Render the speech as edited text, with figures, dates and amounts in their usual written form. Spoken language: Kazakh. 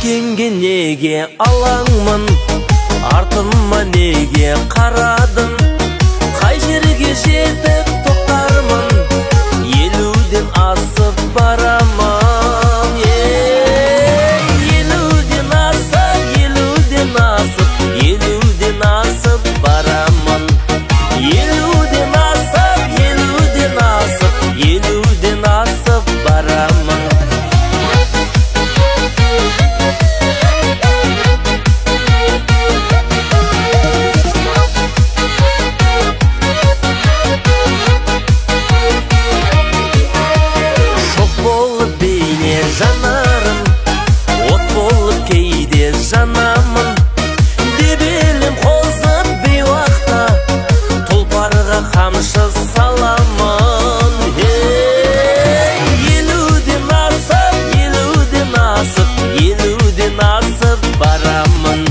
Өткенге неге алаңмын, артыма неге қарадым, қай жерге жетіп тоқтармын, елуден асып барамын. Елуден асып, елуден асып, елуден асып барамын. Елуден асып, елуден асып, елуден асып барамын. Жанарым, от болып кейде жанамын, дебелім қозып бейуақта, тұлпарға қамшы саламын. Елуден асып, елуден асып, елуден асып барамын.